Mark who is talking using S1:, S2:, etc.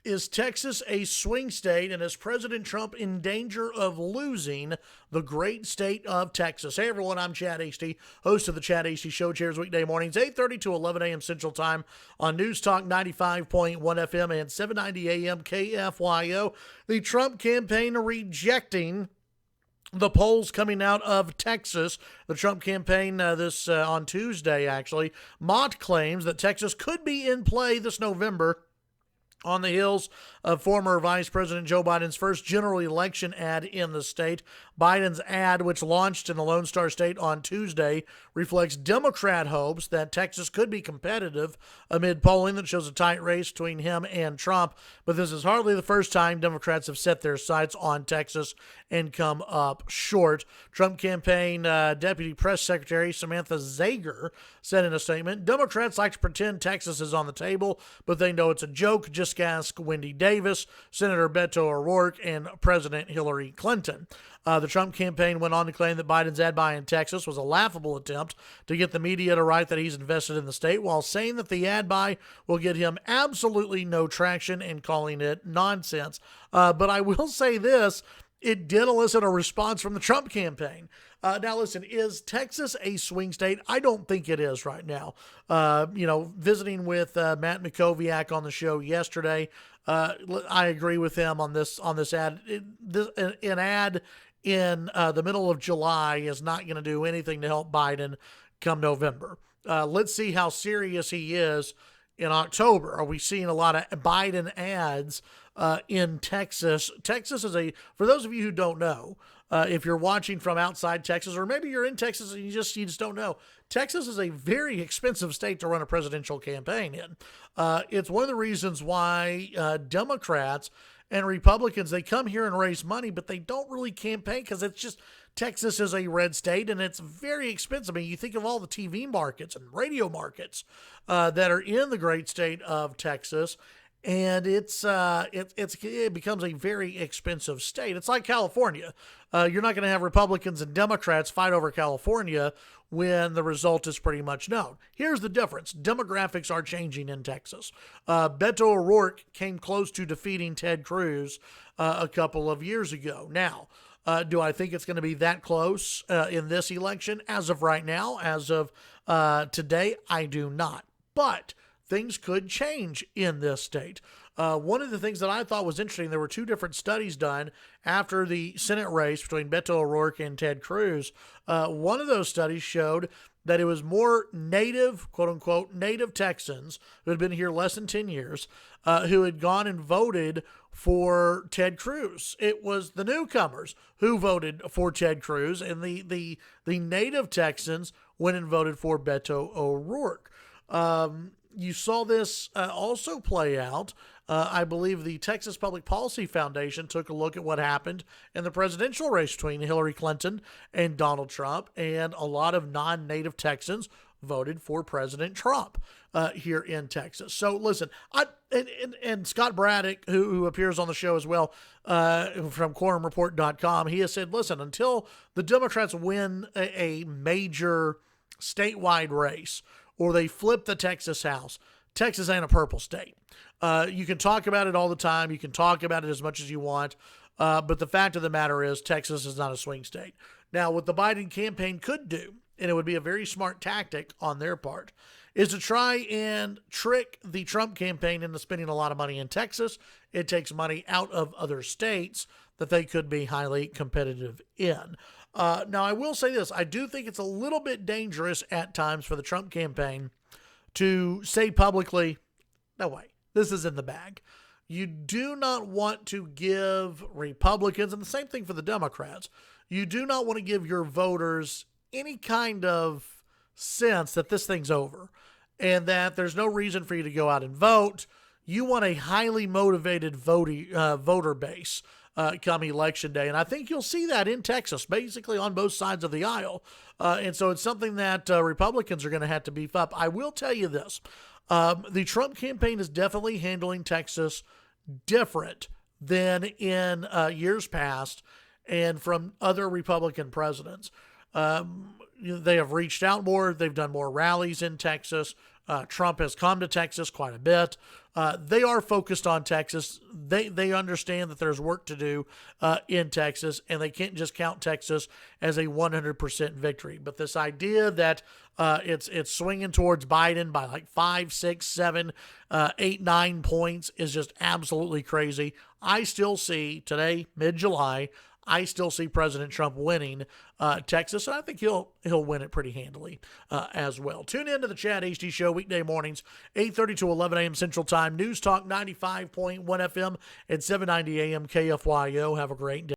S1: Is Texas a swing state, and is President Trump in danger of losing the great state of Texas? Hey, everyone, I'm Chad Hasty, host of the Chad Hasty Show. Chairs weekday mornings, 8:30 to 11 a.m. Central Time on News Talk 95.1 FM and 790 a.m. KFYO. The Trump campaign rejecting the polls coming out of Texas. The Trump campaign on Tuesday, actually, Mott claims that Texas could be in play this November on the heels of former Vice President Joe Biden's first general election ad in the state. Biden's ad, which launched in the Lone Star State on Tuesday, reflects Democrat hopes that Texas could be competitive amid polling that shows a tight race between him and Trump. But this is hardly the first time Democrats have set their sights on Texas and come up short. Trump campaign Deputy Press Secretary Samantha Zager said in a statement, "Democrats like to pretend Texas is on the table, but they know it's a joke. Just ask Wendy Davis, Senator Beto O'Rourke, and President Hillary Clinton." The Trump campaign went on to claim that Biden's ad buy in Texas was a laughable attempt to get the media to write that he's invested in the state, while saying that the ad buy will get him absolutely no traction and calling it nonsense. But I will say this, it did elicit a response from the Trump campaign. Now, listen, is Texas a swing state? I don't think it is right now. Visiting with Matt Mikoviak on the show yesterday, I agree with him on this ad. An ad in the middle of July is not going to do anything to help Biden come November. Let's see how serious he is in October. Are we seeing a lot of Biden ads in Texas? Texas is for those of you who don't know, if you're watching from outside Texas, or maybe you're in Texas and you just don't know, Texas is a very expensive state to run a presidential campaign in. It's one of the reasons why Democrats and Republicans, they come here and raise money, but they don't really campaign because it's just Texas is a red state and it's very expensive. I mean, you think of all the TV markets and radio markets that are in the great state of Texas, and it becomes a very expensive state. It's like California. You're not going to have Republicans and Democrats fight over California when the result is pretty much known. Here's the difference. Demographics are changing in Texas. Beto O'Rourke came close to defeating Ted Cruz a couple of years ago. Now, do I think it's going to be that close in this election? As of right now, as of today, I do not. But things could change in this state. One of the things that I thought was interesting, there were two different studies done after the Senate race between Beto O'Rourke and Ted Cruz. One of those studies showed that it was more native, quote unquote, native Texans who had been here less than 10 years who had gone and voted for Ted Cruz. It was the newcomers who voted for Ted Cruz, and the native Texans went and voted for Beto O'Rourke. You saw this also play out. I believe the Texas Public Policy Foundation took a look at what happened in the presidential race between Hillary Clinton and Donald Trump, and a lot of non-native Texans voted for President Trump here in Texas. So listen, and Scott Braddock, who appears on the show as well from quorumreport.com, he has said, listen, until the Democrats win a major statewide race, or they flip the Texas House, Texas ain't a purple state. You can talk about it all the time. You can talk about it as much as you want. But the fact of the matter is Texas is not a swing state. Now, what the Biden campaign could do, and it would be a very smart tactic on their part, is to try and trick the Trump campaign into spending a lot of money in Texas. It takes money out of other states that they could be highly competitive in. Now, I will say this. I do think it's a little bit dangerous at times for the Trump campaign to say publicly, no way, this is in the bag. You do not want to give Republicans, and the same thing for the Democrats, you do not want to give your voters any kind of sense that this thing's over and that there's no reason for you to go out and vote. You want a highly motivated voter base come election day. And I think you'll see that in Texas, basically on both sides of the aisle. And so it's something that Republicans are going to have to beef up. I will tell you this. The Trump campaign is definitely handling Texas different than in years past and from other Republican presidents. They have reached out more. They've done more rallies in Texas. Trump has come to Texas quite a bit. they are focused on Texas. They understand that there's work to do in Texas, and they can't just count Texas as a 100% victory. But this idea that it's swinging towards Biden by like 5, 6, 7, 8, 9 points is just absolutely crazy. I still see today, mid-July, I still see President Trump winning Texas, and I think he'll win it pretty handily as well. Tune in to the Chad Hasty Show weekday mornings, 8:30 to 11 a.m. Central Time. News Talk 95.1 FM and 790 a.m. KFYO. Have a great day.